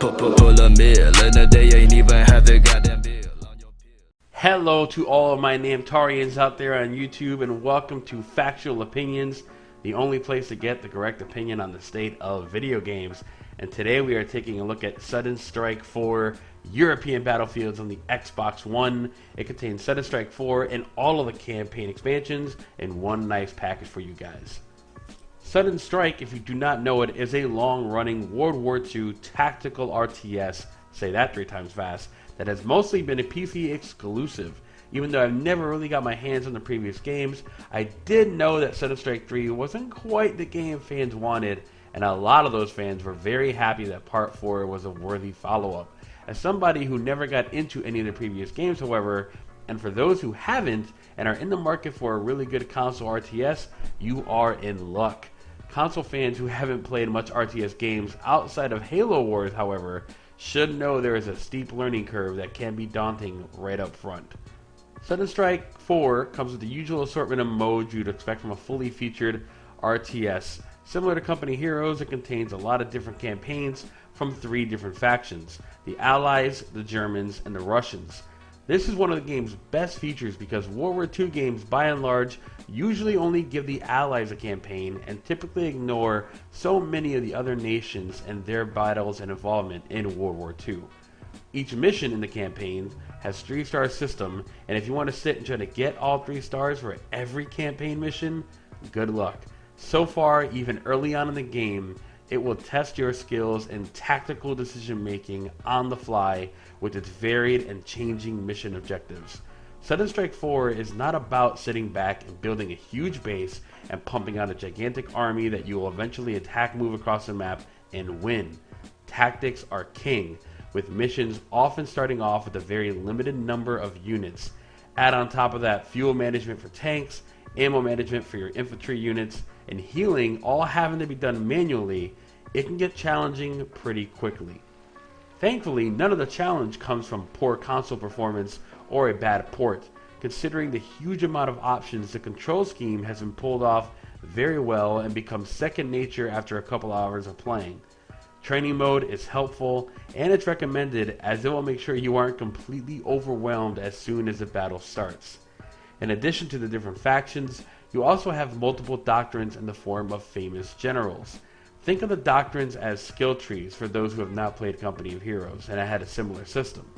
Pull a meal, and they ain't even have the goddamn bill on your bill. Hello to all of my Namtarians out there on YouTube, and welcome to Factual Opinions, the only place to get the correct opinion on the state of video games. And today we are taking a look at Sudden Strike 4 European Battlefields on the Xbox One. It contains Sudden Strike 4 and all of the campaign expansions in one nice package for you guys. Sudden Strike, if you do not know it, is a long-running World War II tactical RTS, say that 3 times fast, that has mostly been a PC exclusive. Even though I've never really got my hands on the previous games, I did know that Sudden Strike 3 wasn't quite the game fans wanted, and a lot of those fans were very happy that Part 4 was a worthy follow-up. As somebody who never got into any of the previous games, however, and for those who haven't and are in the market for a really good console RTS, you are in luck. Console fans who haven't played much RTS games outside of Halo Wars, however, should know there is a steep learning curve that can be daunting right up front. Sudden Strike 4 comes with the usual assortment of modes you'd expect from a fully featured RTS. Similar to Company Heroes, it contains a lot of different campaigns from 3 different factions: the Allies, the Germans, and the Russians. This is one of the game's best features because World War II games, by and large, usually only give the Allies a campaign and typically ignore so many of the other nations and their battles and involvement in World War II. Each mission in the campaign has 3-star system, and if you want to sit and try to get all 3 stars for every campaign mission, good luck. So far, even early on in the game, it will test your skills in tactical decision making on the fly with its varied and changing mission objectives. Sudden Strike 4 is not about sitting back and building a huge base and pumping out a gigantic army that you will eventually attack, move across the map, and win. Tactics are king, with missions often starting off with a very limited number of units. Add on top of that fuel management for tanks, ammo management for your infantry units, and healing all having to be done manually. It can get challenging pretty quickly. Thankfully, none of the challenge comes from poor console performance or a bad port. Considering the huge amount of options, the control scheme has been pulled off very well and becomes second nature after a couple hours of playing. Training mode is helpful and it's recommended as it will make sure you aren't completely overwhelmed as soon as the battle starts. In addition to the different factions, you also have multiple doctrines in the form of famous generals. Think of the doctrines as skill trees for those who have not played Company of Heroes and had a similar system.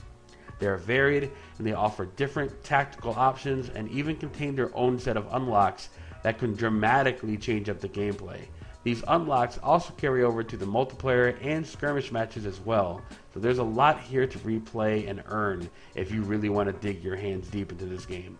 They are varied and they offer different tactical options and even contain their own set of unlocks that can dramatically change up the gameplay. These unlocks also carry over to the multiplayer and skirmish matches as well, so there's a lot here to replay and earn if you really want to dig your hands deep into this game.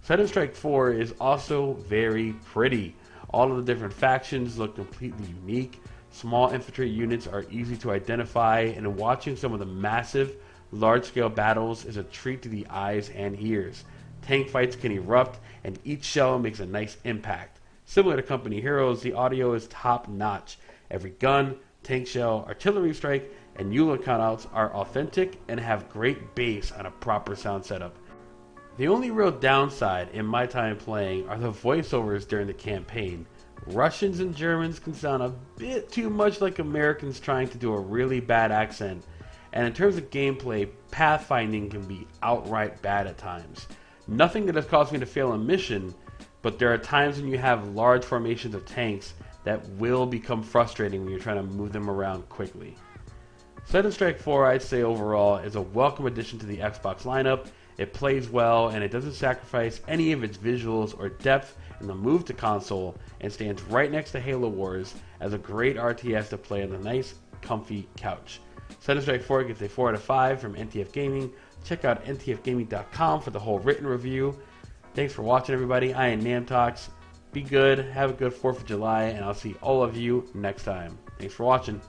Sudden Strike 4 is also very pretty. All of the different factions look completely unique. Small infantry units are easy to identify, and watching some of the massive, large-scale battles is a treat to the eyes and ears. Tank fights can erupt, and each shell makes a nice impact. Similar to Company Heroes, the audio is top-notch. Every gun, tank shell, artillery strike, and EULA countouts are authentic and have great bass on a proper sound setup. The only real downside in my time playing are the voiceovers during the campaign. Russians and Germans can sound a bit too much like Americans trying to do a really bad accent, and in terms of gameplay, pathfinding can be outright bad at times. Nothing that has caused me to fail a mission, but there are times when you have large formations of tanks that will become frustrating when you're trying to move them around quickly. Sudden Strike 4, I'd say overall, is a welcome addition to the Xbox lineup. It plays well and it doesn't sacrifice any of its visuals or depth in the move to console, and stands right next to Halo Wars as a great RTS to play on a nice, comfy couch. Sudden Strike 4 gets a 4 out of 5 from NTF Gaming. Check out ntfgaming.com for the whole written review. Thanks for watching, everybody. I am Namtox. Be good, have a good 4th of July, and I'll see all of you next time. Thanks for watching.